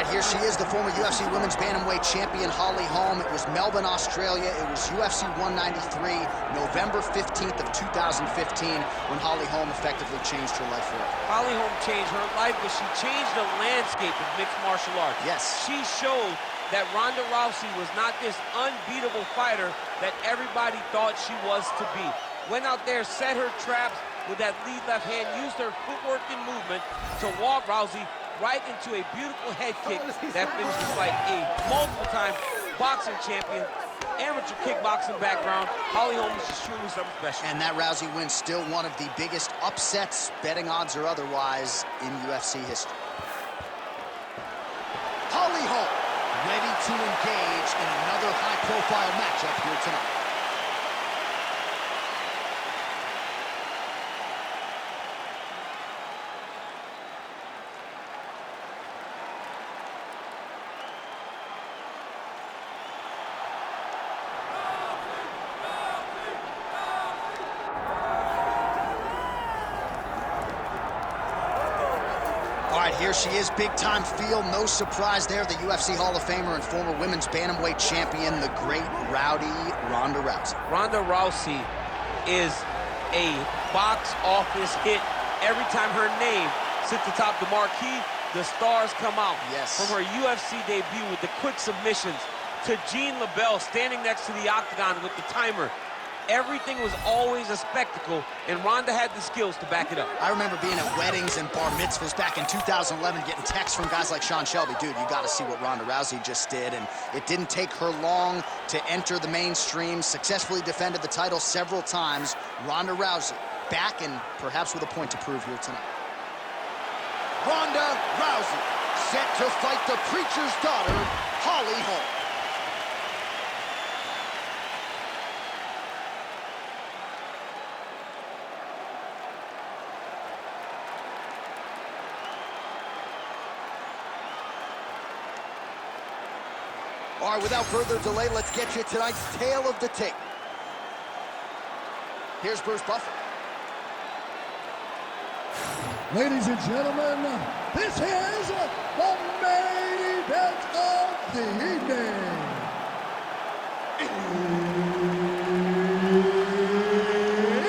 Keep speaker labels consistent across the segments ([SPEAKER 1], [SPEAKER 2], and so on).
[SPEAKER 1] right, here she is, the former UFC Women's Bantamweight champion, Holly Holm. It was Melbourne, Australia. It was UFC 193, November 15th of 2015, when Holly Holm effectively changed her life forever.
[SPEAKER 2] Holly Holm changed her life, but she changed the landscape of mixed martial arts.
[SPEAKER 1] Yes.
[SPEAKER 2] She showed that Ronda Rousey was not this unbeatable fighter that everybody thought she was to be. Went out there, set her traps with that lead left hand, used her footwork and movement to walk Rousey right into a beautiful head kick that finishes like a multiple-time boxing champion, amateur kickboxing background. Holly Holm is just truly something special.
[SPEAKER 1] And that Rousey win still one of the biggest upsets, betting odds or otherwise, in UFC history. Holly Holm ready to engage in another high-profile matchup here tonight. Here she is, big-time feel, no surprise there. The UFC Hall of Famer and former women's bantamweight champion, the great rowdy Ronda Rousey.
[SPEAKER 2] Ronda Rousey is a box office hit. Every time her name sits atop the marquee, the stars come out.
[SPEAKER 1] Yes.
[SPEAKER 2] From her UFC debut with the quick submissions to Jean LaBelle standing next to the octagon with the timer. Everything was always a spectacle, and Ronda had the skills to back it up.
[SPEAKER 1] I remember being at weddings and bar mitzvahs back in 2011, getting texts from guys like Sean Shelby. Dude, you got to see what Ronda Rousey just did. And it didn't take her long to enter the mainstream, successfully defended the title several times. Ronda Rousey back and perhaps with a point to prove here tonight. Ronda Rousey set to fight the preacher's daughter, Holly Holm. All right, without further delay, let's get you tonight's tale of the tape. Here's Bruce Buffer.
[SPEAKER 3] Ladies and gentlemen, this is the main event of the evening.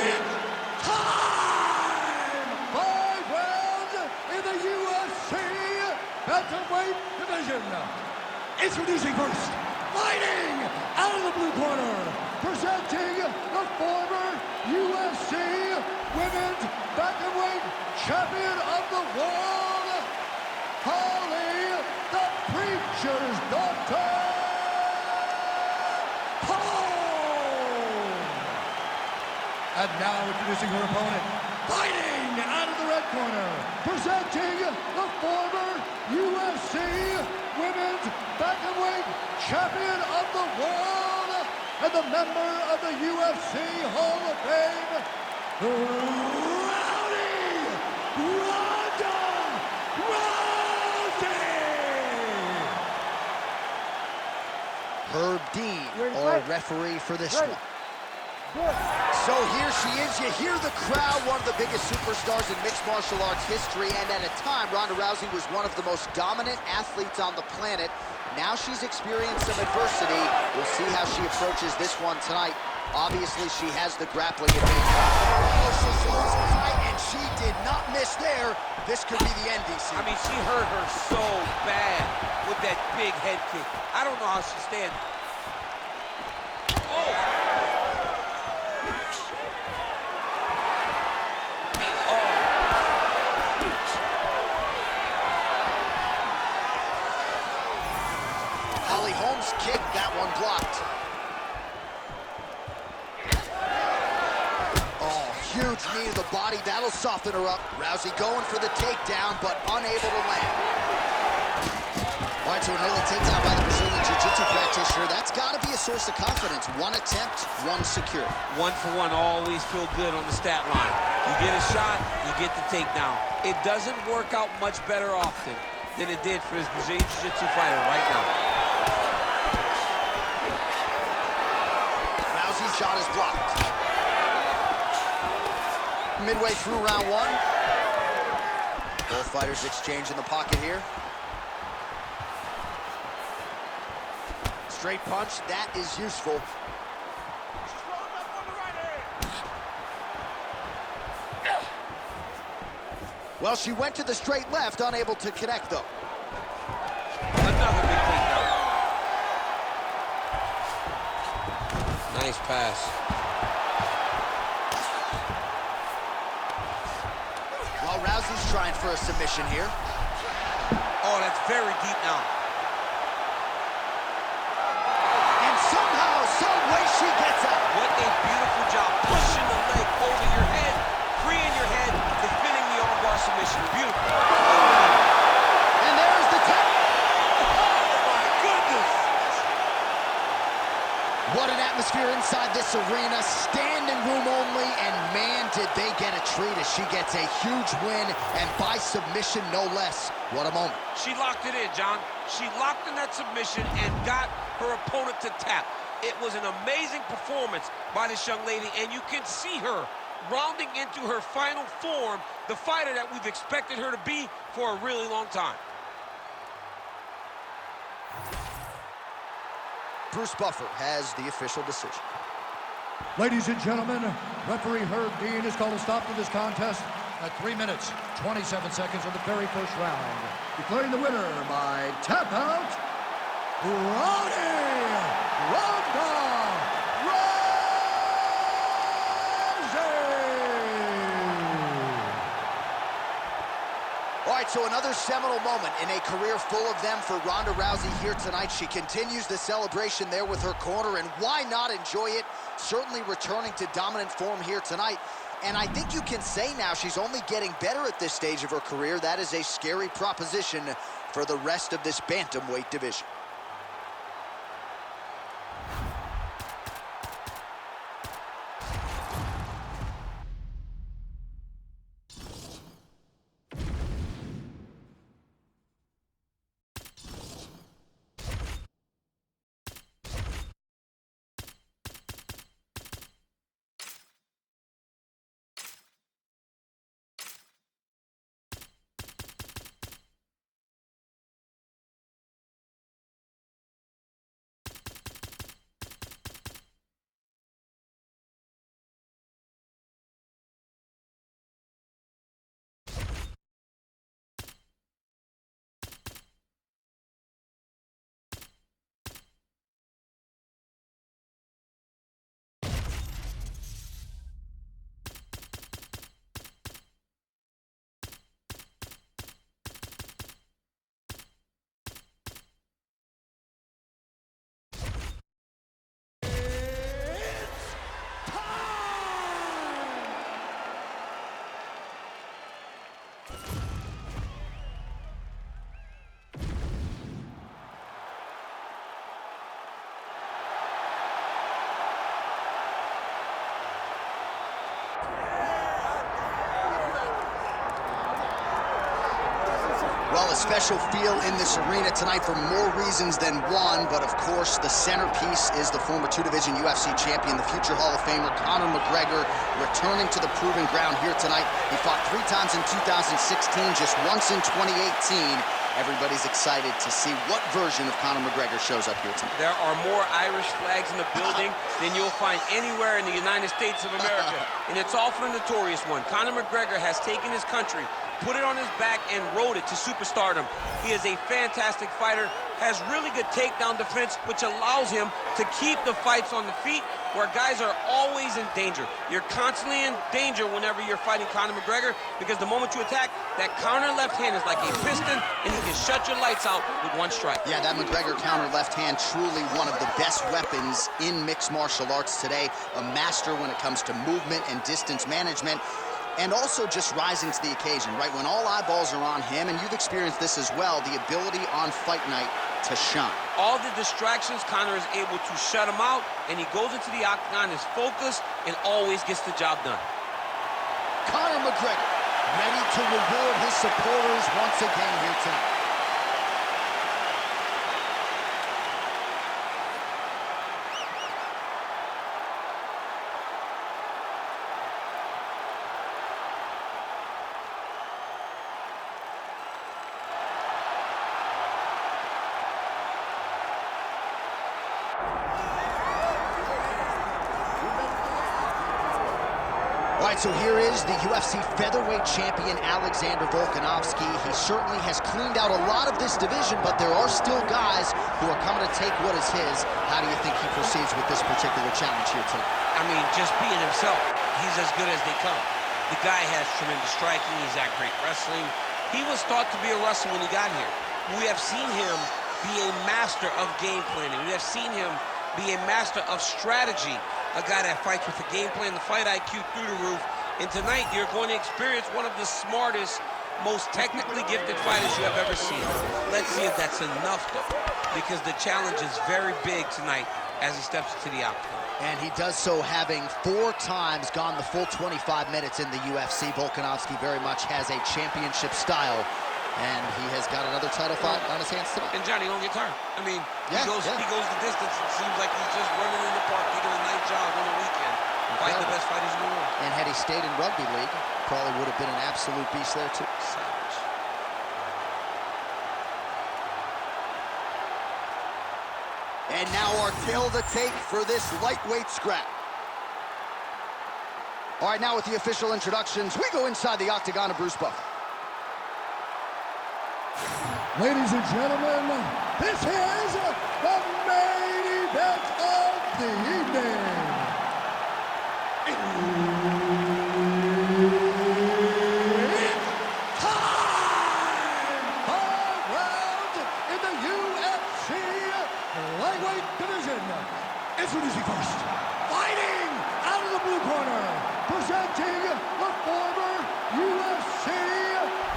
[SPEAKER 3] It's time! 5 rounds in the UFC Bantamweight division. Introducing first, fighting out of the blue corner, presenting the former UFC Women's Bantamweight Champion of the World, Holly the Preacher's Daughter Holm. And now introducing her opponent, fighting out of the red corner, presenting the former UFC Women's Bantamweight Champion of the World and the member of the UFC Hall of Fame, Rowdy Ronda Rousey!
[SPEAKER 1] Herb Dean, our referee for this one. So here she is. You hear the crowd, one of the biggest superstars in mixed martial arts history, and at a time, Ronda Rousey was one of the most dominant athletes on the planet. Now she's experienced some adversity. We'll see how she approaches this one tonight. Obviously, she has the grappling advantage. And she did not miss there. This could be the end, DC.
[SPEAKER 2] I mean, she hurt her so bad with that big head kick. I don't know how she stands. Oh!
[SPEAKER 1] Holly Holm's kick, that one blocked. Oh, huge knee to the body, that'll soften her up. Rousey going for the takedown, but unable to land. All right, so an early takedown by the Brazilian Jiu-Jitsu practitioner. That's got to be a source of confidence. One attempt, one secure.
[SPEAKER 2] 1 for 1, always feel good on the stat line. You get a shot, you get the takedown. It doesn't work out much better often than it did for this Brazilian Jiu-Jitsu fighter right now.
[SPEAKER 1] Rousey's shot is blocked. Midway through round one. Both fighters exchange in the pocket here. Straight punch, that is useful. Well, she went to the straight left, unable to connect, though.
[SPEAKER 2] Another big takedown. Nice pass.
[SPEAKER 1] Well, Rousey's trying for a submission here.
[SPEAKER 2] Oh, that's very deep now.
[SPEAKER 1] And somehow, some way, she gets out.
[SPEAKER 2] What a beautiful job. Pushing the leg over your head, freeing your head, defending the armbar submission. Beautiful.
[SPEAKER 1] And there's the tap.
[SPEAKER 2] Oh, my goodness.
[SPEAKER 1] What an atmosphere inside this arena. Standing room only, and man, did they get a treat as she gets a huge win, and by submission, no less. What a moment.
[SPEAKER 2] She locked it in, John. She locked in that submission and got her opponent to tap. It was an amazing performance by this young lady, and you can see her rounding into her final form, the fighter that we've expected her to be for a really long time.
[SPEAKER 1] Bruce Buffer has the official decision.
[SPEAKER 3] Ladies and gentlemen, referee Herb Dean has called a stop to this contest at 3 minutes, 27 seconds of the very first round. Declaring the winner by tap out, Ronda Rousey!
[SPEAKER 1] All right, so another seminal moment in a career full of them for Ronda Rousey here tonight. She continues the celebration there with her corner, and why not enjoy it? Certainly returning to dominant form here tonight. And I think you can say now she's only getting better at this stage of her career. That is a scary proposition for the rest of this bantamweight division. Well, a special feel in this arena tonight for more reasons than one, but of course the centerpiece is the former two-division UFC champion, the future Hall of Famer Conor McGregor, returning to the proving ground here tonight. He fought 3 times in 2016, just once in 2018. Everybody's excited to see what version of Conor McGregor shows up here tonight.
[SPEAKER 2] There are more Irish flags in the building than you'll find anywhere in the United States of America. And it's all for the notorious one. Conor McGregor has taken his country, put it on his back, and rode it to superstardom. He is a fantastic fighter, has really good takedown defense, which allows him to keep the fights on the feet where guys are always in danger. You're constantly in danger whenever you're fighting Conor McGregor, because the moment you attack, that counter left hand is like a piston, and he can shut your lights out with one strike.
[SPEAKER 1] Yeah, that McGregor counter left hand, truly one of the best weapons in mixed martial arts today. A master when it comes to movement and distance management, and also just rising to the occasion, right? When all eyeballs are on him, and you've experienced this as well, the ability on fight night to shine.
[SPEAKER 2] All the distractions, Conor is able to shut him out, and he goes into the octagon, is focused, and always gets the job done.
[SPEAKER 1] Conor McGregor, ready to reward his supporters once again here tonight. All right, so here is the UFC featherweight champion, Alexander Volkanovski. He certainly has cleaned out a lot of this division, but there are still guys who are coming to take what is his. How do you think he proceeds with this particular challenge here tonight?
[SPEAKER 2] I mean, just being himself, he's as good as they come. The guy has tremendous striking. He's got great wrestling. He was thought to be a wrestler when he got here. We have seen him be a master of game planning. We have seen him be a master of strategy. A guy that fights with the game plan, the fight IQ through the roof. And tonight, you're going to experience one of the smartest, most technically gifted fighters you have ever seen. Let's see if that's enough, though, because the challenge is very big tonight as he steps into the octagon.
[SPEAKER 1] And he does so having 4 times gone the full 25 minutes in the UFC. Volkanovski very much has a championship style, and he has got another title fight on his hands tonight.
[SPEAKER 2] And Johnny, don't get tired. I mean, he goes the distance. It seems like he's just running in the park. He did a nice job on the weekend, fighting the best fighters in the world.
[SPEAKER 1] And had he stayed in rugby league, probably would have been an absolute beast there too.
[SPEAKER 2] Savage.
[SPEAKER 1] And now our tale to take for this lightweight scrap. All right, now with the official introductions, we go inside the octagon of Bruce Buffer.
[SPEAKER 3] Ladies and gentlemen, this is the main event of the evening. It's time! 5 rounds in the UFC lightweight division. Introducing first, fighting out of the blue corner, presenting the former UFC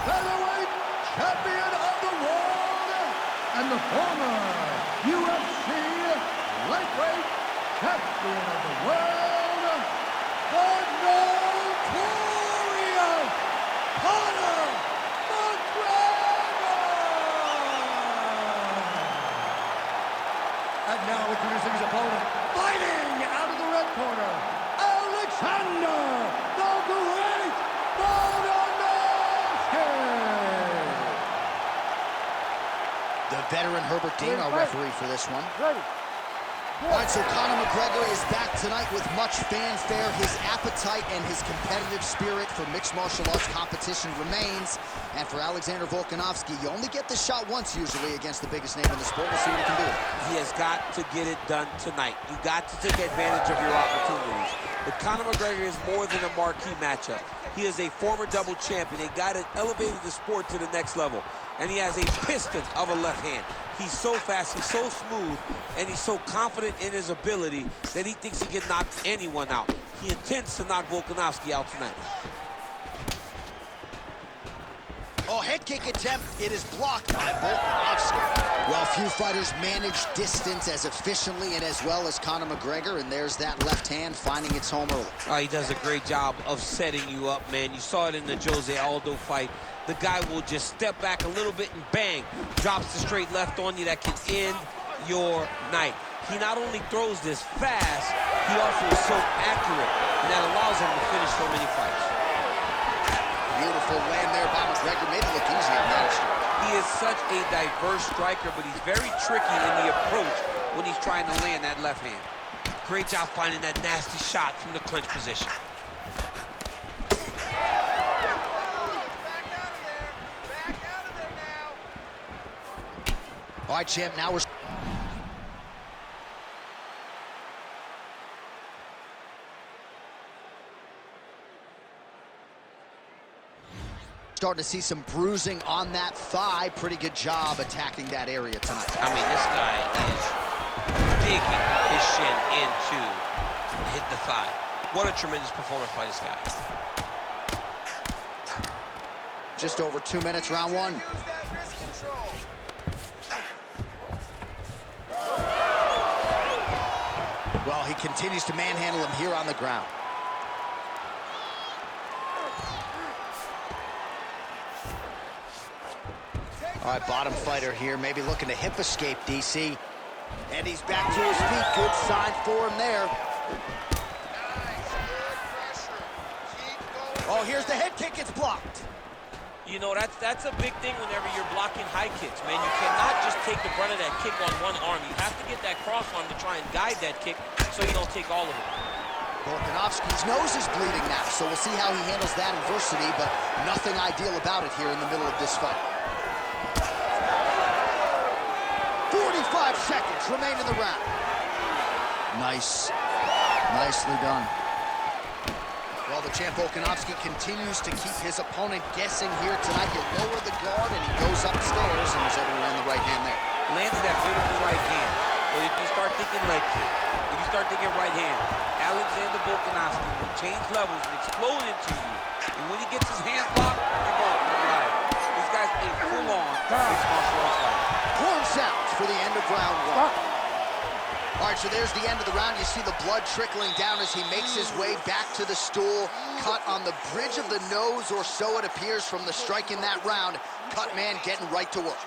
[SPEAKER 3] featherweight champion of the world and the former UFC lightweight champion of the world, the notorious Conor McGregor! And now introducing his opponent, fighting out of the red corner, Alexander the Great Volkanovski!
[SPEAKER 1] The veteran Herbert Dean, our referee for this one. All right, so Conor McGregor is back tonight with much fanfare. His appetite and his competitive spirit for mixed martial arts competition remains. And for Alexander Volkanovski, you only get the shot once usually against the biggest name in the sport. We'll see what he can do.
[SPEAKER 2] He has got to get it done tonight. You got to take advantage of your opportunities. But Conor McGregor is more than a marquee matchup. He is a former double champion, a guy that elevated the sport to the next level. And he has a piston of a left hand. He's so fast, he's so smooth, and he's so confident in his ability that he thinks he can knock anyone out. He intends to knock Volkanovski out tonight.
[SPEAKER 1] Oh, head kick attempt. It is blocked by Volkanovski. Well, few fighters manage distance as efficiently and as well as Conor McGregor, and there's that left hand finding its home early.
[SPEAKER 2] He does a great job of setting you up, man. You saw it in the Jose Aldo fight. The guy will just step back a little bit and bang, drops the straight left on you that can end your night. He not only throws this fast, he also is so accurate, and that allows him to finish so many fights.
[SPEAKER 1] Beautiful land there by McGregor. Made it look easy at managed.
[SPEAKER 2] He is such a diverse striker, but he's very tricky in the approach when he's trying to land that left hand. Great job finding that nasty shot from the clinch position.
[SPEAKER 1] All right, champ, now we're starting to see some bruising on that thigh. Pretty good job attacking that area tonight.
[SPEAKER 2] I mean, this guy is digging his shin into hit the thigh. What a tremendous performance by this guy.
[SPEAKER 1] Just over 2 minutes, round one. Well, he continues to manhandle him here on the ground. All right, bottom fighter here, maybe looking to hip escape, DC. And he's back to his feet. Good sign for him there. Oh, here's the head kick. It's blocked.
[SPEAKER 2] You know, that's a big thing whenever you're blocking high kicks, man. You cannot just take the brunt of that kick on one arm. You have to get that cross arm to try and guide that kick so you don't take all of it.
[SPEAKER 1] Volkanovski's nose is bleeding now, so we'll see how he handles that adversity, but nothing ideal about it here in the middle of this fight. 45 seconds remain in the round. Nice. Nicely done. Well, the champ Volkanovski continues to keep his opponent guessing here tonight. He'll lower the guard, and he goes upstairs, and there's everyone in the right hand there.
[SPEAKER 2] Lands that beautiful right hand. But if you start thinking leg kick, if you start thinking right hand, Alexander Volkanovski will change levels and explode into you. And when he gets his hands locked, you're going for the ride. This guy's a full-on mixed martial arts fighter.
[SPEAKER 1] Horn sounds for the end of round one. All right, so there's the end of the round. You see the blood trickling down as he makes his way back to the stool. Cut on the bridge of the nose, or so it appears from the strike in that round. Cut man getting right to work.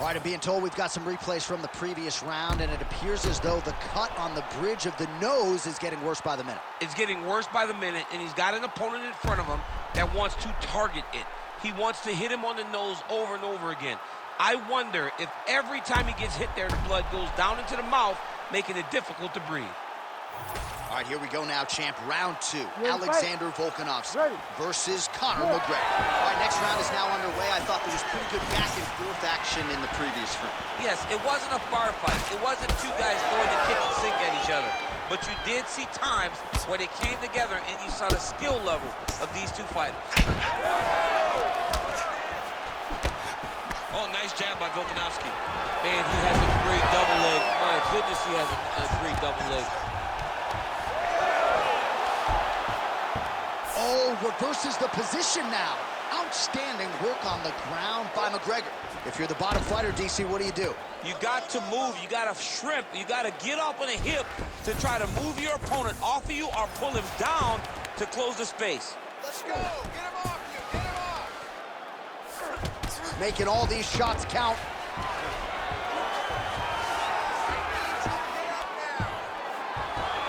[SPEAKER 1] All right, I'm being told we've got some replays from the previous round, and it appears as though the cut on the bridge of the nose is getting worse by the minute.
[SPEAKER 2] It's getting worse by the minute, and he's got an opponent in front of him that wants to target it. He wants to hit him on the nose over and over again. I wonder if every time he gets hit there, the blood goes down into the mouth, making it difficult to breathe.
[SPEAKER 1] All right, here we go now, champ. Round two. Alexander Volkanovski versus Conor McGregor. All right, next round is now underway. I thought there was pretty good back and forth action in the previous round.
[SPEAKER 2] Yes, it wasn't a bar fight. It wasn't two guys throwing the kitchen sink at each other. But you did see times where they came together and you saw the skill level of these two fighters. Oh, nice jab by Volkanovski. Man, he has a great double leg. My goodness, he has a great double leg.
[SPEAKER 1] Oh, reverses the position now. Outstanding work on the ground by McGregor. If you're the bottom fighter, DC, what do?
[SPEAKER 2] You got to move. You got to shrimp. You got to get up on a hip to try to move your opponent off of you or pull him down to close the space.
[SPEAKER 1] Let's go. Get him off you. Get him off. Making all these shots count.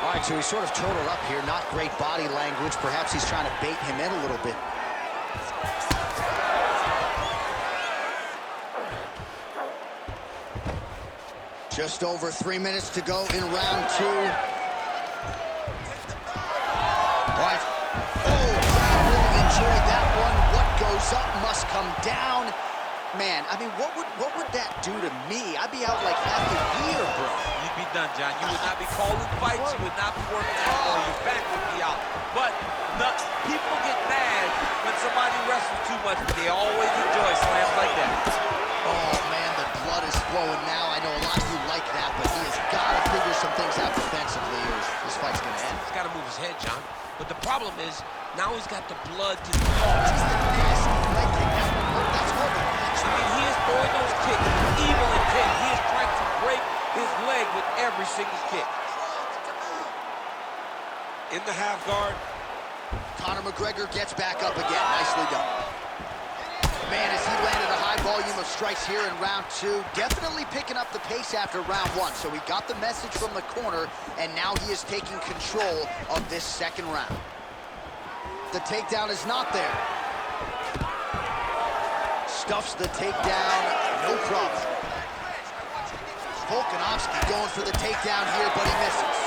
[SPEAKER 1] All right, so he's sort of turtled up here. Not great body language. Perhaps he's trying to bait him in a little bit. Just over 3 minutes to go in round two. All right. Oh, crowd really enjoyed that one. What goes up must come down. Man, I mean, what would that do to me? I'd be out like half the year, bro.
[SPEAKER 2] You'd be done, John. You would not be calling fights. You would not be working anymore. Your back would be out. But people get mad when somebody wrestles too much, but they always enjoy slams like that.
[SPEAKER 1] Oh, man, the blood is flowing now. I know a lot of you like that, but he has got to figure some things out defensively, or this fight's going to end.
[SPEAKER 2] He's got to move his head, John. But the problem is, now he's got the blood to the
[SPEAKER 1] Just a nasty leg kick. That's horrible.
[SPEAKER 2] I mean, he is throwing those kicks, evil intent. He is trying to break his leg with every single kick. In the half guard.
[SPEAKER 1] Conor McGregor gets back up again. Nicely done. Man, as he landed a high volume of strikes here in round two, definitely picking up the pace after round one. So he got the message from the corner, and now he is taking control of this second round. The takedown is not there. Stuffs the takedown, no problem. Volkanovski going for the takedown here, but he misses.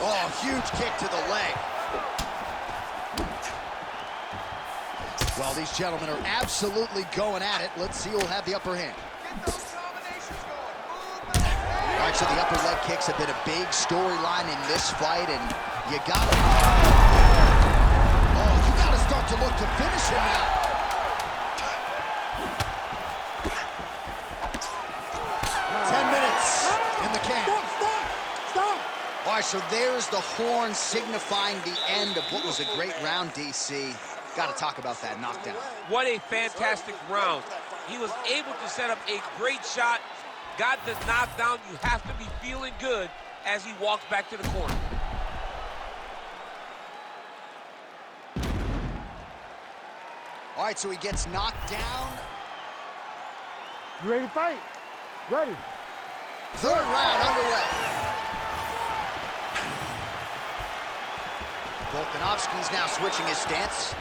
[SPEAKER 1] Oh, huge kick to the leg. Well, these gentlemen are absolutely going at it. Let's see who'll have the upper hand. All right, so the upper leg kicks have been a big storyline in this fight, and you gotta start to look to finish him now. In the can. Stop. All right, so there's the horn signifying the end of what was a great round, DC. Got to talk about that knockdown.
[SPEAKER 2] What a fantastic round. He was able to set up a great shot, got the knockdown. You have to be feeling good as he walks back to the corner.
[SPEAKER 1] All right, so he gets knocked down.
[SPEAKER 4] You ready to fight? Ready.
[SPEAKER 1] Third round underway. Volkanovski's now switching his stance.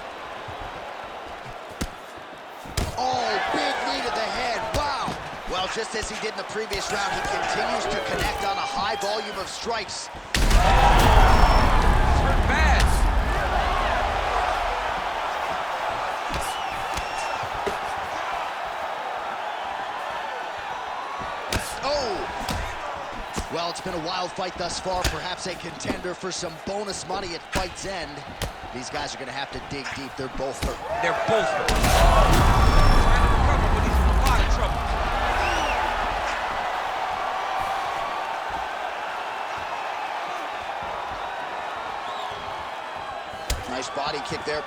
[SPEAKER 1] just as he did in the previous round, he continues to connect on a high volume of strikes.
[SPEAKER 2] It's hurt bad.
[SPEAKER 1] Well, it's been a wild fight thus far, perhaps a contender for some bonus money at fight's end. These guys are going to have to dig deep. They're both hurt.
[SPEAKER 2] They're both hurt. Trying to recover, but he's in a lot of trouble.
[SPEAKER 1] Nice body kick there.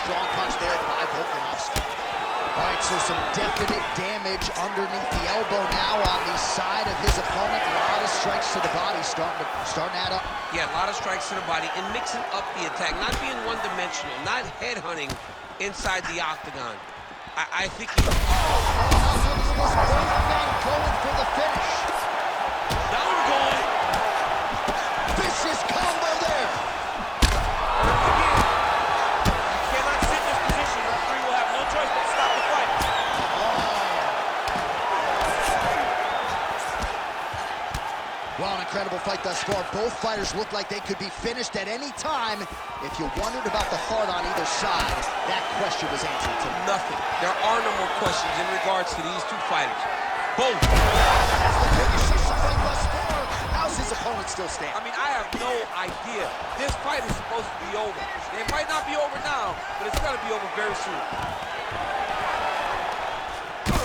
[SPEAKER 1] Strong punch there by Volkanovski. All right, so some definite damage underneath the elbow now on the side of his opponent. A lot of strikes to the body starting to add up.
[SPEAKER 2] Yeah, a lot of strikes to the body and mixing up the attack, not being one-dimensional, not headhunting inside the octagon. I think he's...
[SPEAKER 1] Both men going for the finish.
[SPEAKER 2] Now we're going.
[SPEAKER 1] Vicious combo there. Well, an incredible fight thus far. Both fighters look like they could be finished at any time. If you wondered about the heart on either side, that question was answered tonight.
[SPEAKER 2] Nothing. There are no more questions in regards to these two fighters. Both.
[SPEAKER 1] That's the biggest fight thus far. How's his opponent still standing?
[SPEAKER 2] I mean, I have no idea. This fight is supposed to be over. It might not be over now, but it's going to be over very soon.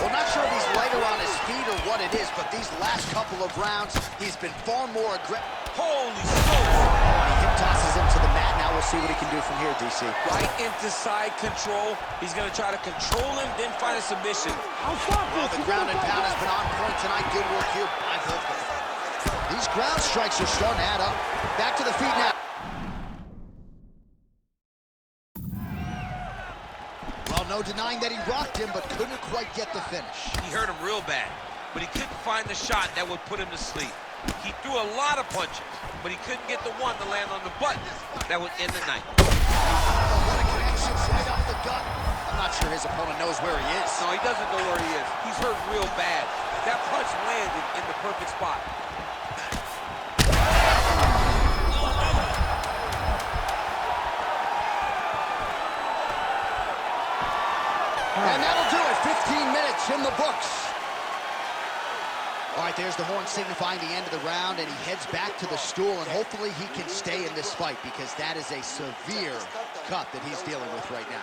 [SPEAKER 1] Well, not sure if he's lighter on his feet or what it is, but these last couple of rounds, he's been far more aggressive.
[SPEAKER 2] Holy smokes!
[SPEAKER 1] He hip tosses him to the mat. Now we'll see what he can do from here, DC.
[SPEAKER 2] Right into side control. He's going to try to control him, then find a submission.
[SPEAKER 1] Well, the ground and pound has been on point tonight. Good work here by both of them. These ground strikes are starting to add up. Back to the feet now. Well, no denying that he rocked him, but couldn't quite get the finish.
[SPEAKER 2] He hurt him real bad, but he couldn't find the shot that would put him to sleep. He threw a lot of punches, but he couldn't get the one to land on the button that would end the night.
[SPEAKER 1] What a connection right off the gut. I'm not sure his opponent knows where he is.
[SPEAKER 2] No, he doesn't know where he is. He's hurt real bad. That punch landed in the perfect spot.
[SPEAKER 1] And that'll do it. 15 minutes in the books. All right, there's the horn signifying the end of the round, and he heads back to the stool, and hopefully he can stay in this fight because that is a severe cut that he's dealing with right now.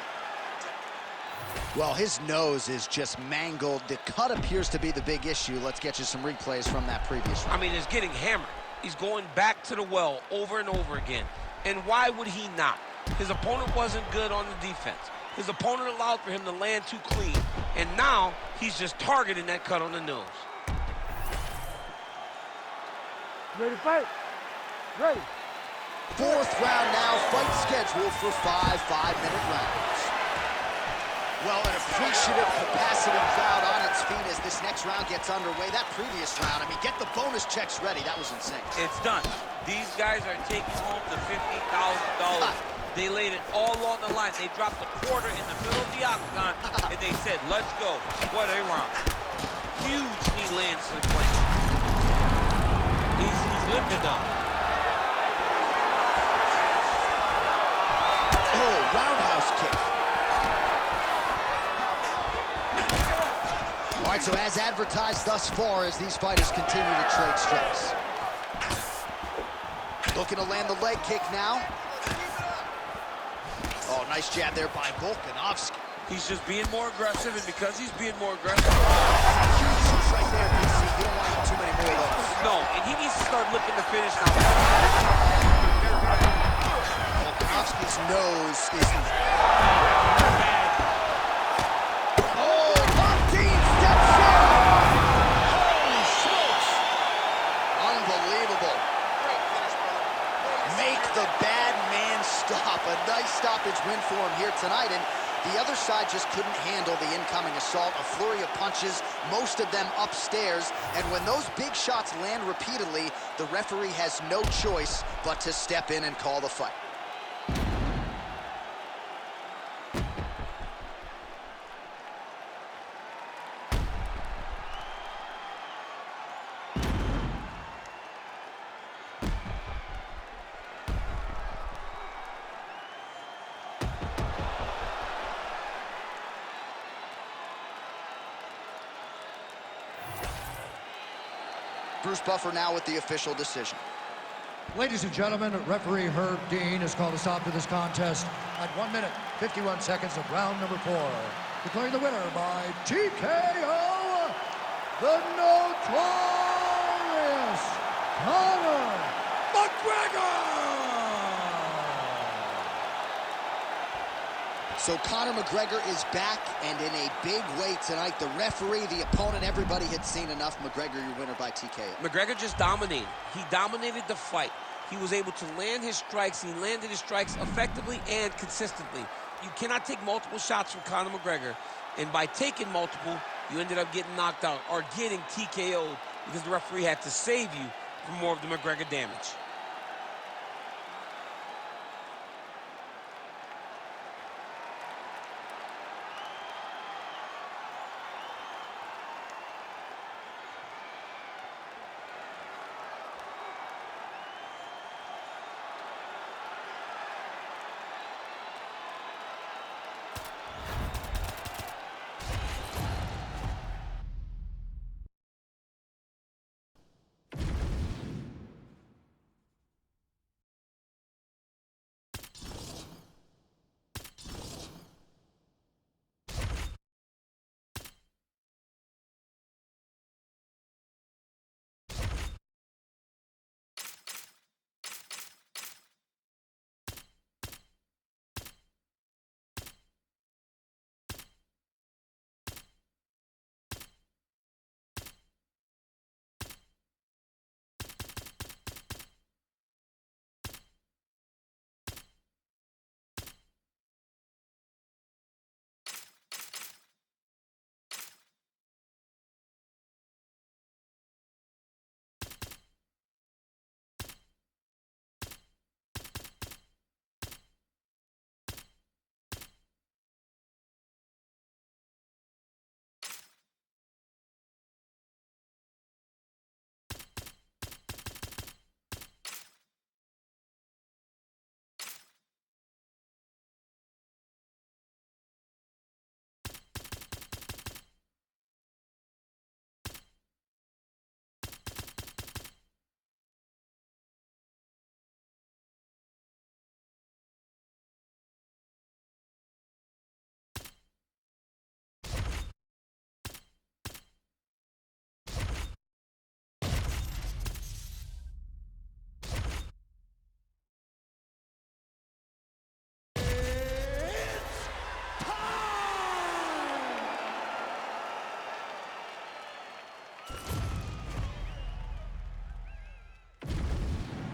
[SPEAKER 1] Well, his nose is just mangled. The cut appears to be the big issue. Let's get you some replays from that previous round.
[SPEAKER 2] I mean, it's getting hammered. He's going back to the well over and over again. And why would he not? His opponent wasn't good on the defense. His opponent allowed for him to land too clean. And now he's just targeting that cut on the nose.
[SPEAKER 4] Ready to fight? Ready.
[SPEAKER 1] Fourth round now, fight scheduled for 5 5-minute rounds. Well, an appreciative capacity crowd on its feet as this next round gets underway. That previous round, I mean, get the bonus checks ready. That was insane.
[SPEAKER 2] It's done. These guys are taking home the $50,000. They laid it all on the line. They dropped a quarter in the middle of the octagon, and they said, let's go. What a round. Huge knee lands to the plate. He's lifted up.
[SPEAKER 1] Oh, roundhouse kick. All right, so as advertised thus far, as these fighters continue to trade strikes. Looking to land the leg kick now. Oh, nice jab there by Volkanovski.
[SPEAKER 2] He's just being more aggressive, and because he's being more aggressive...
[SPEAKER 1] Huge shots right there, DC. You don't want too many more of those.
[SPEAKER 2] No, and he needs to start looking to finish now.
[SPEAKER 1] Volkanovski's nose is... Oh, Martin steps in! Holy smokes! Unbelievable. Make the bad man stop. A nice stoppage win for him here tonight, and the other side just couldn't handle the incoming assault. A flurry of punches, most of them upstairs, and when those big shots land repeatedly, the referee has no choice but to step in and call the fight. Bruce Buffer now with the official decision.
[SPEAKER 3] Ladies and gentlemen, referee Herb Dean has called a stop to this contest at 1 minute, 51 seconds of round number 4. Declaring the winner by TKO, the notorious Conor McGregor!
[SPEAKER 1] So Conor McGregor is back, and in a big way tonight. The referee, the opponent, everybody had seen enough. McGregor, your winner by TKO.
[SPEAKER 2] McGregor just dominated. He dominated the fight. He was able to land his strikes. He landed his strikes effectively and consistently. You cannot take multiple shots from Conor McGregor, and by taking multiple, you ended up getting knocked out or getting TKO'd because the referee had to save you from more of the McGregor damage.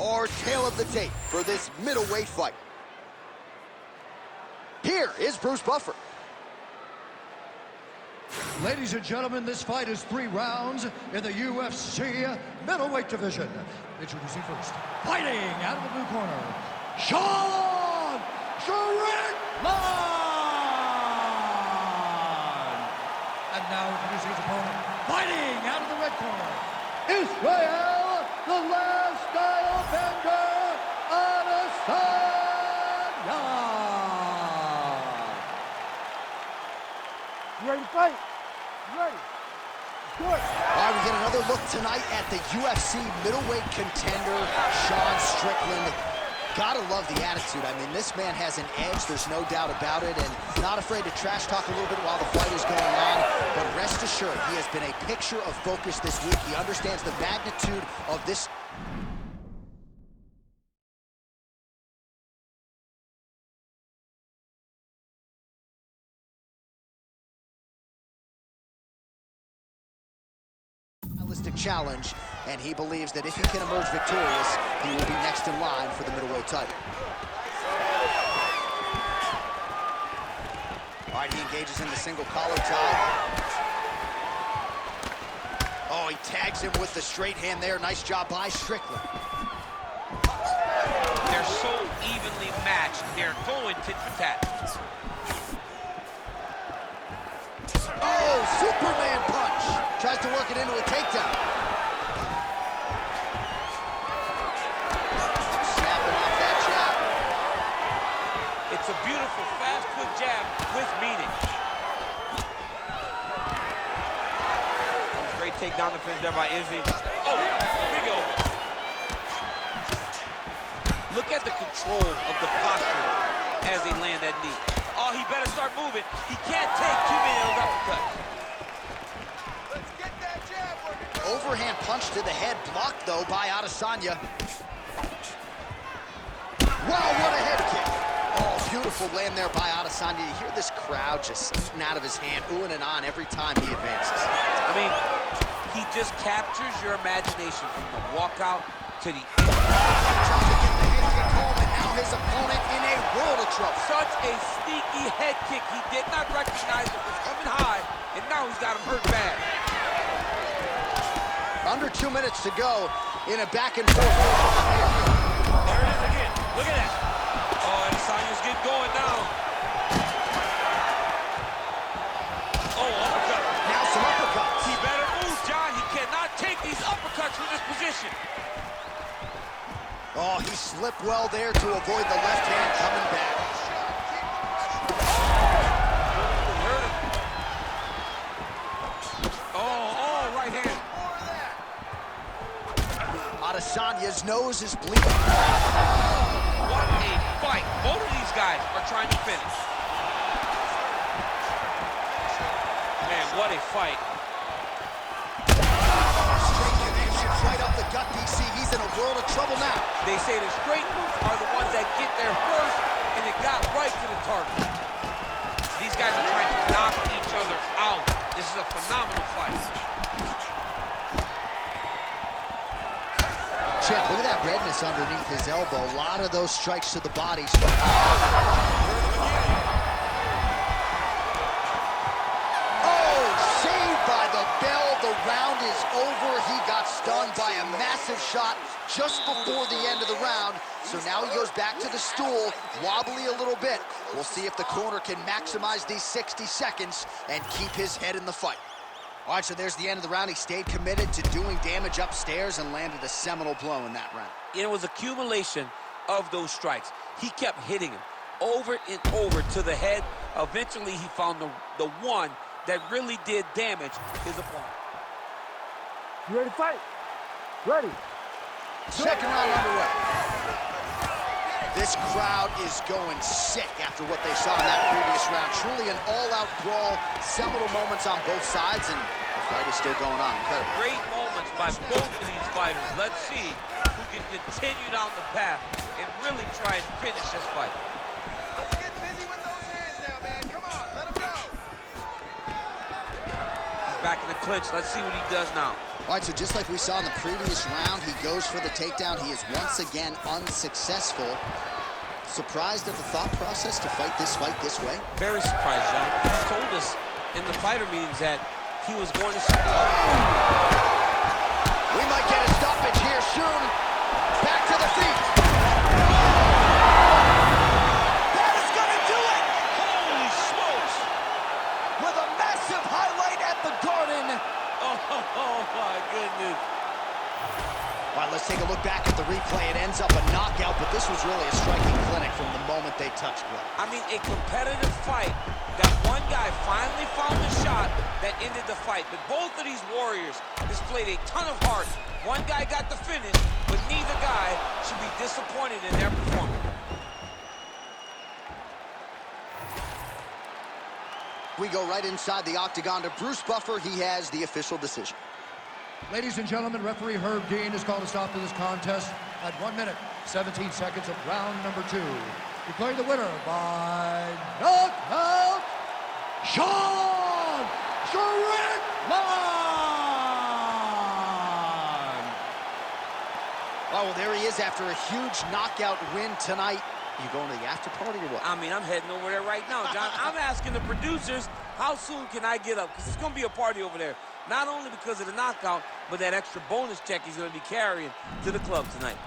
[SPEAKER 1] Our tale of the tape for this middleweight fight. Here is Bruce Buffer.
[SPEAKER 3] Ladies and gentlemen, this fight is 3 rounds in the UFC middleweight division. Introducing first, fighting out of the blue corner, Sean Strickland! And now introducing his opponent, fighting out of the red corner, Israel, the last style bender, Adesanya!
[SPEAKER 4] You ready to fight? You ready? Good.
[SPEAKER 1] All right, we get another look tonight at the UFC middleweight contender, Sean Strickland. Gotta love the attitude. I mean, this man has an edge, there's no doubt about it, and not afraid to trash talk a little bit while the fight is going on. But rest assured, he has been a picture of focus this week. He understands the magnitude of this. Challenge, and he believes that if he can emerge victorious, he will be next in line for the middleweight title. All right, he engages in the single collar tie. Oh, he tags him with the straight hand there. Nice job by Strickland.
[SPEAKER 2] They're so evenly matched. They're going tit for tat.
[SPEAKER 1] Oh, Superman punch. Tries to work it into a takedown. Snapping off that jab.
[SPEAKER 2] It's a beautiful fast foot jab with meaning. Great takedown defense there by Izzy. Oh! Look at the control of the posture as they land that knee. Oh, he better start moving. He can't take too many of those uppercuts.
[SPEAKER 1] Let's get that jab working. Overhand punch to the head, blocked though by Adesanya. Wow, what a head kick. Oh, beautiful land there by Adesanya. You hear this crowd just eating out of his hand, oohing and on every time he advances.
[SPEAKER 2] I mean, he just captures your imagination from the walkout to the end.
[SPEAKER 1] Trying to get the head kick home, and now his opponent in a world of trouble.
[SPEAKER 2] Such a sneaky head kick. He did not recognize it was coming high, and now he's got him hurt bad.
[SPEAKER 1] Under 2 minutes to go in a back and forth.
[SPEAKER 2] There it is again. Look at that. Oh, Adesanya's getting going now. Oh, uppercut.
[SPEAKER 1] Now some uppercuts.
[SPEAKER 2] He better move, John. He cannot take these uppercuts from this position.
[SPEAKER 1] Oh, he slipped well there to avoid the left hand coming back.
[SPEAKER 2] Hurt him. Oh, right hand.
[SPEAKER 1] Adesanya's nose is bleeding.
[SPEAKER 2] What a fight. Both of these guys are trying to finish. Man, what a fight.
[SPEAKER 1] Straight connections right up the gut, DC. He's in a world of trouble now.
[SPEAKER 2] They say the straight moves are the ones that get there first, and it got right to the target. These guys are trying to knock each other out. This is a phenomenal fight.
[SPEAKER 1] Check, look at that redness underneath his elbow. A lot of those strikes to the body. Oh, saved by the bell. The round is over. He got stunned by a massive shot just before the end of the round. So now he goes back to the stool, wobbly a little bit. We'll see if the corner can maximize these 60 seconds and keep his head in the fight. All right, so there's the end of the round. He stayed committed to doing damage upstairs and landed a seminal blow in that round.
[SPEAKER 2] It was accumulation of those strikes. He kept hitting him over and over to the head. Eventually, he found the one that really did damage his opponent.
[SPEAKER 4] You ready to fight? Ready.
[SPEAKER 1] Second round underway. This crowd is going sick after what they saw in that previous round. Truly an all-out brawl, seminal moments on both sides, and the fight is still going on. Incredible.
[SPEAKER 2] Great moments by both of these fighters. Let's see who can continue down the path and really try and finish this fight.
[SPEAKER 5] Let's get busy with those hands now, man. Come on, let him go.
[SPEAKER 2] He's back in the clinch. Let's see what he does now.
[SPEAKER 1] All right, so just like we saw in the previous round, he goes for the takedown. He is once again unsuccessful. Surprised at the thought process to fight this way?
[SPEAKER 2] Very surprised, John. He told us in the fighter meetings that he was going to...
[SPEAKER 1] We might get a stoppage here soon. Back to the feet. That is going to do it!
[SPEAKER 2] Holy smokes!
[SPEAKER 1] With a massive highlight at the Garden.
[SPEAKER 2] Oh, my goodness.
[SPEAKER 1] All right, let's take a look back at the replay. It ends up a knockout, but this was really a striking clinic from the moment they touched blood.
[SPEAKER 2] I mean, a competitive fight that one guy finally found the shot that ended the fight. But both of these warriors displayed a ton of heart. One guy got the finish, but neither guy should be disappointed in their performance.
[SPEAKER 1] We go right inside the octagon to Bruce Buffer. He has the official decision.
[SPEAKER 3] Ladies and gentlemen, referee Herb Dean has called a stop to this contest at 1 minute, 17 seconds of round number 2. Declaring the winner by knockout, Sean Strickland!
[SPEAKER 1] Oh, well, there he is after a huge knockout win tonight. You going to the after party or what?
[SPEAKER 2] I mean, I'm heading over there right now, John. I'm asking the producers, how soon can I get up? Because it's going to be a party over there. Not only because of the knockout, but that extra bonus check he's going to be carrying to the club tonight.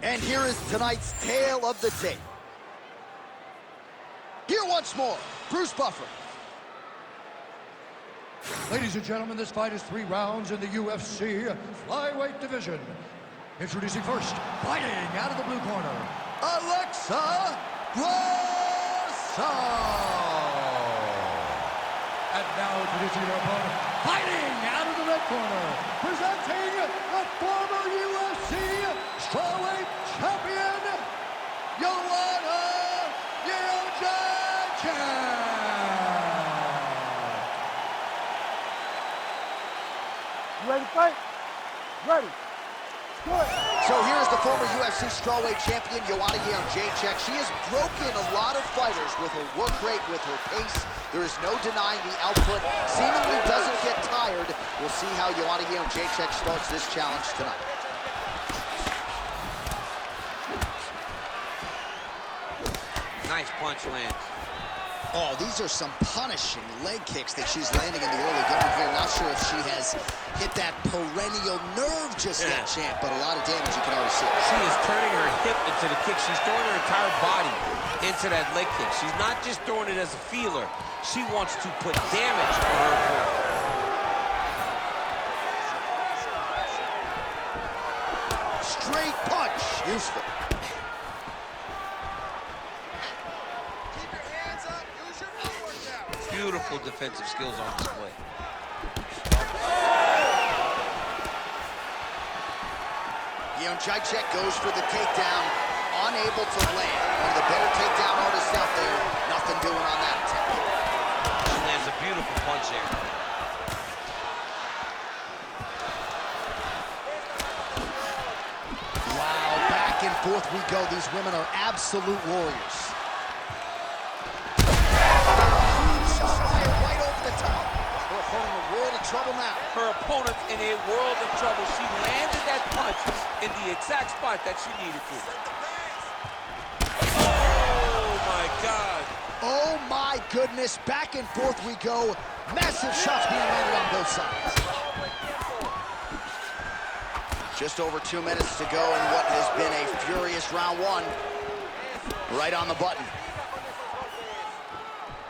[SPEAKER 1] And here is tonight's tale of the tape. Here once more, Bruce Buffer.
[SPEAKER 3] Ladies and gentlemen, this fight is 3 rounds in the UFC flyweight division. Introducing first, fighting out of the blue corner, Alexa Grasso. And now introducing your opponent, fighting out of the red corner, presenting the former UFC strawweight champion, Joanna Jędrzejczyk.
[SPEAKER 4] You ready to fight? Ready. Good.
[SPEAKER 1] So here's the former UFC strawweight champion, Joanna Jędrzejczyk. She has broken a lot of fighters with her work rate, with her pace. There is no denying the output. Seemingly doesn't get tired. We'll see how Joanna Jędrzejczyk starts this challenge tonight.
[SPEAKER 2] Nice punch lands.
[SPEAKER 1] Oh, these are some punishing leg kicks that she's landing in the early going here. Not sure if she has hit that perennial nerve just yet, champ, but a lot of damage you can already see.
[SPEAKER 2] She is turning her hip into the kick. She's throwing her entire body into that leg kick. She's not just throwing it as a feeler. She wants to put damage on her opponent.
[SPEAKER 1] Straight punch. Useful.
[SPEAKER 2] Beautiful defensive skills on display.
[SPEAKER 1] Jędrzejczyk goes for the takedown, unable to land. One of the better takedown artists out there. Nothing doing on that attempt.
[SPEAKER 2] She lands a beautiful punch there.
[SPEAKER 1] Wow, back and forth we go. These women are absolute warriors. Right over the top. Her opponent in a world of trouble now.
[SPEAKER 2] Her opponent in a world of trouble. She landed that punch in the exact spot that she needed to. Oh, my God.
[SPEAKER 1] Oh, my goodness. Back and forth we go. Massive shots being landed on both sides. Just over 2 minutes to go in what has been a furious round one. Right on the button.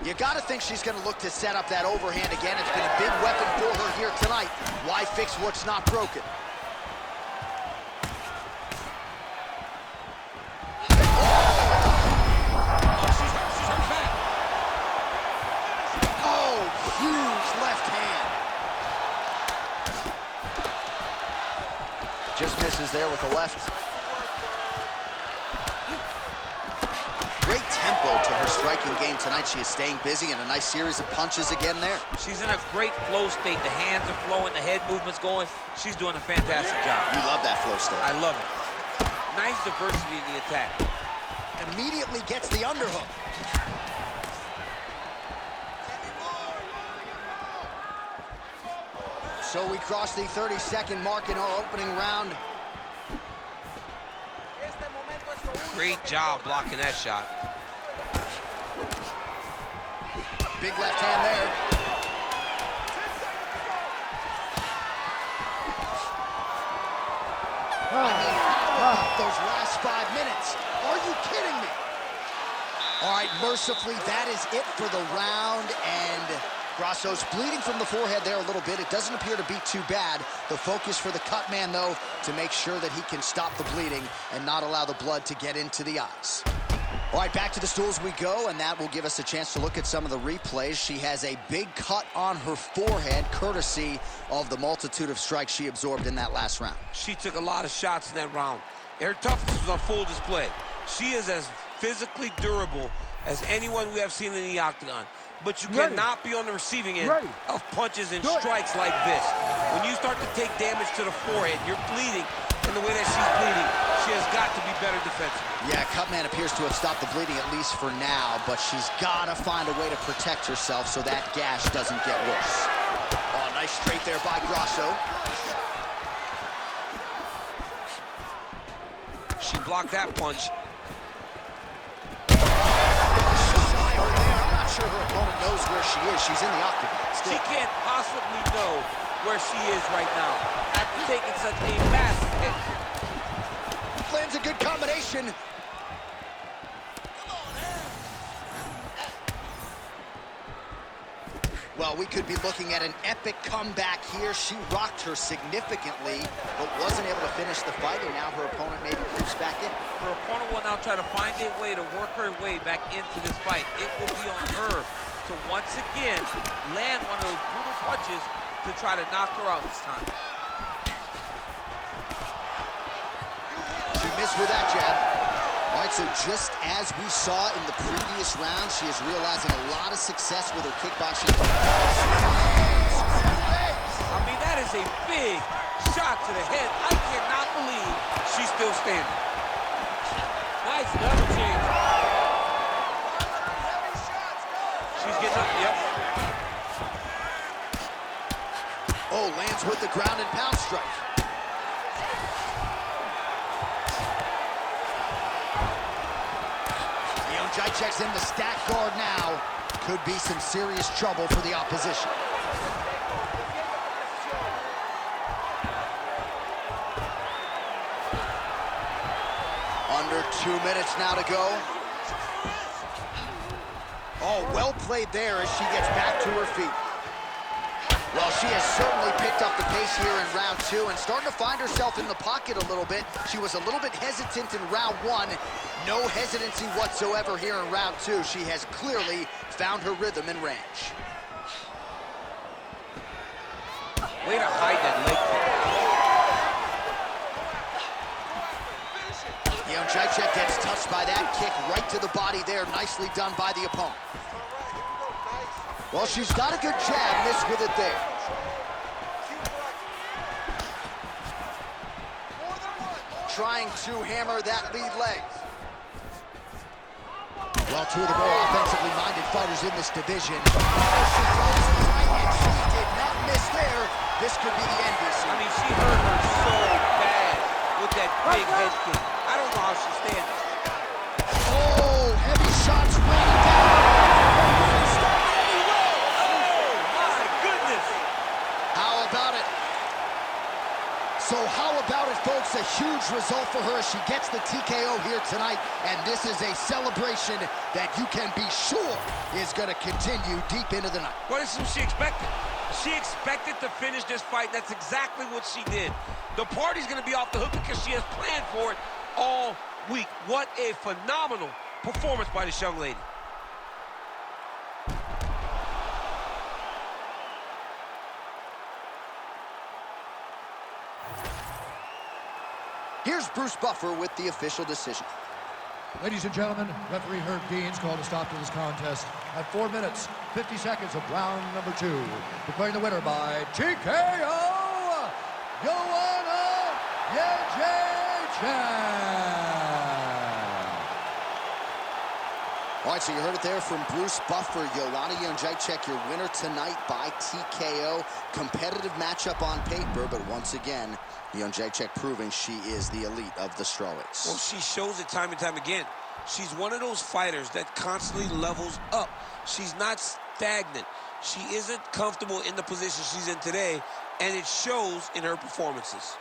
[SPEAKER 1] You got to think she's going to look to set up that overhand again. It's been a big weapon for her here tonight. Why fix what's not broken? Oh, huge left hand. Just misses there with the left. Great tempo to her striking game tonight. She is staying busy and a nice series of punches again there.
[SPEAKER 2] She's in a great flow state. The hands are flowing, the head movement's going. She's doing a fantastic job.
[SPEAKER 1] You love that flow state.
[SPEAKER 2] I love it. Nice diversity in the attack.
[SPEAKER 1] Immediately gets the underhook. So we cross the 30-second mark in our opening round.
[SPEAKER 2] Great job blocking that shot.
[SPEAKER 1] Big left hand there. I mean, how about those last 5 minutes? Are you kidding me? All right, mercifully, that is it for the round, and Grasso's bleeding from the forehead there a little bit. It doesn't appear to be too bad. The focus for the cut man, though, to make sure that he can stop the bleeding and not allow the blood to get into the eyes. All right, back to the stools we go, and that will give us a chance to look at some of the replays. She has a big cut on her forehead, courtesy of the multitude of strikes she absorbed in that last round.
[SPEAKER 2] She took a lot of shots in that round. Her toughness was on full display. She is as physically durable as anyone we have seen in the octagon. But you cannot be on the receiving end of punches and strikes like this. When you start to take damage to the forehead, you're bleeding in the way that she's bleeding. She has got to be better defensively. Yeah, Cutman appears to have stopped the bleeding, at least for now, but she's got to find a way to protect herself so that gash doesn't get worse. Oh, nice straight there by Grasso. She blocked that punch. Sure her opponent knows where she is. She's in the octagon. She can't possibly know where she is right now after taking such a massive hit. Lands a
[SPEAKER 1] a good combination. Well, we could be looking at an epic comeback here. She rocked her significantly, but wasn't able to finish the fight, and now her opponent maybe creeps back in.
[SPEAKER 2] Her opponent will now try to find a way to work her way back into this fight. It will be on her to once again land one of those brutal punches to try to knock her out this time.
[SPEAKER 1] She missed with that jab. All right, so just as we saw in the previous round, she is realizing a lot of success with her kickboxing.
[SPEAKER 2] I mean, that is a big shot to the head. I cannot believe she's still standing. Nice double change. She's getting up, yep.
[SPEAKER 1] Oh, lands with the ground and pound strike. Jacek's in the stack guard now. Could be some serious trouble for the opposition. Under 2 minutes now to go. Oh, well played there as she gets back to her feet. Well, she has certainly picked up the pace here in round 2 and starting to find herself in the pocket a little bit. She was a little bit hesitant in round 1. No hesitancy whatsoever here in round 2. She has clearly found her rhythm and range.
[SPEAKER 2] Way to hide that leg kick.
[SPEAKER 1] Jacek gets touched by that kick right to the body there. Nicely done by the opponent. Well, she's got a good jab, missed with it there. Trying to hammer that lead leg. Well, two of the more offensively minded fighters in this division. She did not miss there. This could be the NBC.
[SPEAKER 2] I mean, she hurt her so bad with that big head kick. I don't know how she stands.
[SPEAKER 1] Oh, heavy shots raining down. So how about it, folks? A huge result for her as she gets the TKO here tonight, and this is a celebration that you can be sure is going to continue deep into the night.
[SPEAKER 2] What is she expected? She expected to finish this fight. That's exactly what she did. The party's going to be off the hook because she has planned for it all week. What a phenomenal performance by this young lady.
[SPEAKER 1] Here's Bruce Buffer with the official decision.
[SPEAKER 3] Ladies and gentlemen, referee Herb Dean's called a stop to this contest at 4 minutes, 50 seconds of round number 2. Declaring the winner by TKO, Joanna Jędrzejczyk.
[SPEAKER 1] All right, so you heard it there from Bruce Buffer. Joanna Jędrzejczyk, your winner tonight by TKO. Competitive matchup on paper, but once again, Jędrzejczyk proving she is the elite of the strawweights.
[SPEAKER 2] Well, she shows it time and time again. She's one of those fighters that constantly levels up. She's not stagnant. She isn't comfortable in the position she's in today, and it shows in her performances.